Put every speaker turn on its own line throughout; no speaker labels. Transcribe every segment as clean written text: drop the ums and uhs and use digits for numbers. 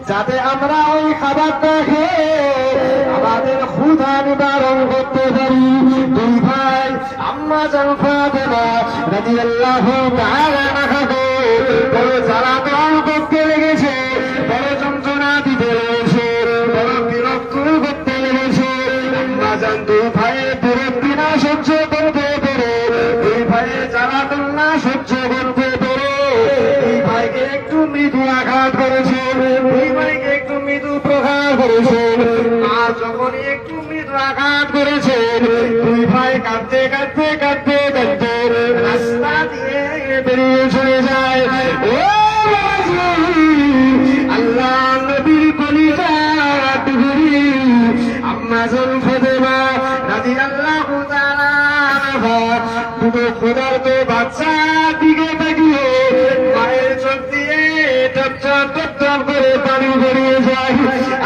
যাতে আমরা ওই খাবারটা খেয়ে আমাদের ক্ষুধা নিবারণ করতে পারি। দুই ভাই আম্মা জান ফাতেমা রাদিয়াল্লাহু তাআলা আনহা বড় জ্বালাতন করতে লেগেছে, বড় যন্ত্রণা দিতে লেগেছে, বড় বিরক্ত করতে লেগেছে। আম্মা জান দুই ভাইয়ের বিরক্তি না সহ্য করতে পেরে, দুই ভাইয়ের জ্বালাতন না সহ্য করতে পেরে দুই ভাইকে একটু মৃদু আঘাত করেছে, দুই ভাইকে একটু মৃদু প্রহার করেছে। আর যখনই একটু মৃদু আঘাত করেছে, দুই ভাই কাঁদতে কাঁদতে কাঁদতে কাঁদতে রাস্তা দিয়ে বেরিয়ে চলে যায়। ও আল্লাহ নবীর কলিজা টুকরি আম্মা জান ফাতেমা রাদিয়াল্লাহু তাআলা আনহা দুটো ক্ষুধার্ত বাচ্চার দিকে তাকিয়ে মায়ের চোখ দিয়ে টপটপ টপটপ করে পানি বেরিয়ে যায়।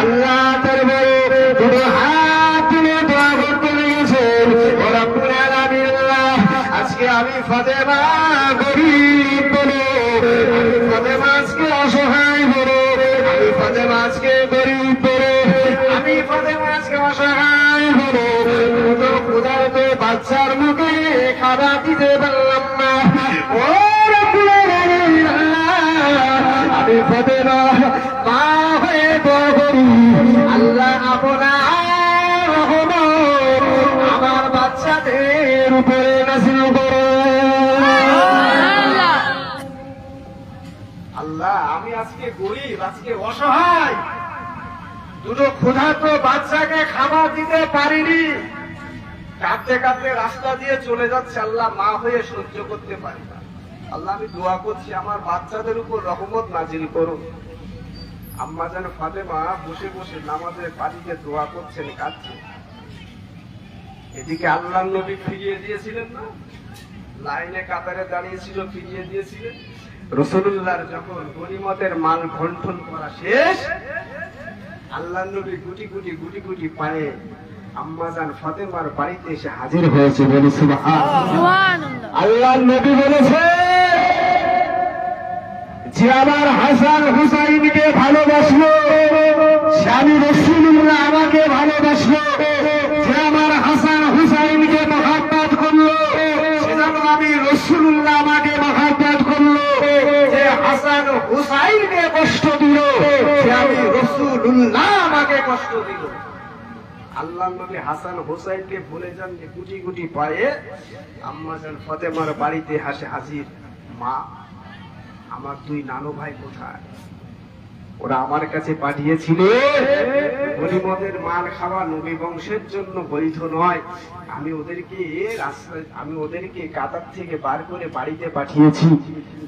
আল্লাহ দরবারে দুটো হাত তুলে দোয়া করতে লেগেছেন, ও রব্বুল আলামিন আল্লাহ, আজকে আমি ফাতেমা গরীব বলে, আমি ফাতেমা আজকে অসহায় বলে, আমি ফাতেমা আজকে গরীব বলে, আমি ফাতেমা আজকে অসহায় বলে দুটো ক্ষুধার্ত বাচ্চার মুখে খাবার দিতে পারলাম না। ও রব্বুল আলামিন আল্লাহ, আমি ফাতেমা মা হয়ে দোয়া করি, আল্লাহ আপনার রহমত আমার বাচ্চাদের উপরে নাযিল করুন। আল্লাহ, আমি আজকে গরিব, আজকে অসহায়, দুটো ক্ষুধার্ত বাচ্চাকে খাবার দিতে পারিনি, কাঁদতে কাঁদতে রাস্তা দিয়ে চলে যাচ্ছে। আল্লাহ, মা হয়ে সহ্য করতে পারি না। আল্লাহ, আমি দোয়া করছি আমার বাচ্চাদের উপর রহমত নাজিল করুন। আম্মা জান ফাতেমা বসে বসে নামাজের বাড়িতে দোয়া করছেন, কাঁদছেন। এদিকে আল্লাহ নবী ফিরিয়ে দিয়েছিলেন না, লাইনে কাতারে দাঁড়িয়েছিল, ফিরিয়ে দিয়েছিলেন। রাসূলুল্লাহর যখন গনিমতের মাল বন্টন করা শেষ, আল্লাহ নবী গুটি গুটি গুটি গুটি পায়ে আম্মা জান ফাতেমার বাড়িতে এসে হাজির হয়েছে। বলি সুবহানাল্লাহ। আল্লাহ নবী বলেছে যে আমার হাসান হুসাইনকে ভালোবাসলো, সে আমি রাসূলুল্লাহ আমাকে ভালোবাসলো। যে আমার হাসান হুসাইনকে মহব্বত করলো, সে যেন আমি রাসূলুল্লাহ আমাকে মহব্বত করলো। যে হাসান হুসাইনকে কষ্ট দিল, সে আমি রাসূলুল্লাহ আমাকে কষ্ট দিল। আল্লাহ নবী হাসান হুসাইনকে ভুলে যান, যে গুটি গুটি পায়ে আম্মা জান ফাতেমার বাড়িতে হাসে হাজির। মা, আমার দুই নানু ভাই কোথায়? ওরা আমার কাছে পাঠিয়েছিল গনিমতের মাল খাওয়া, নবী বংশের জন্য বৈধ নয়। আমি ওদেরকে কাতার থেকে বার করে বাড়িতে পাঠিয়েছি।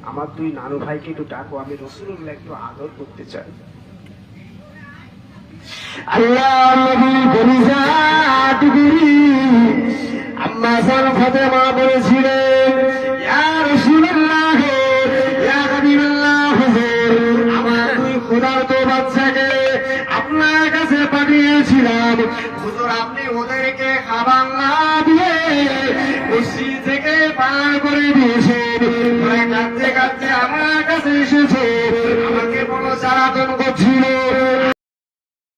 আমার দুই নানু ভাইকে একটু ডাকো, আমি রাসূলুল্লাহ একটু আদর করতে চাই। আল্লাহ নবী বলিসা টুকরি আম্মা জান ফাতেমা বলেছিলেন, ইয়া রাসূলুল্লাহ, ইয়া হাবিবাল্লাহ, হুজুর, আমার দুই ক্ষুধার্ত বাচ্চাকে আপনার কাছে পাঠিয়েছিলাম। হুজুর, আপনি ওদেরকে খাবার না দিয়ে মসজিদ থেকে পার করে দিয়েছেন। ওরা কাঁদতে কাঁদতে আমার কাছে এসেছে, আমাকে বড় জ্বালাতন করছিল।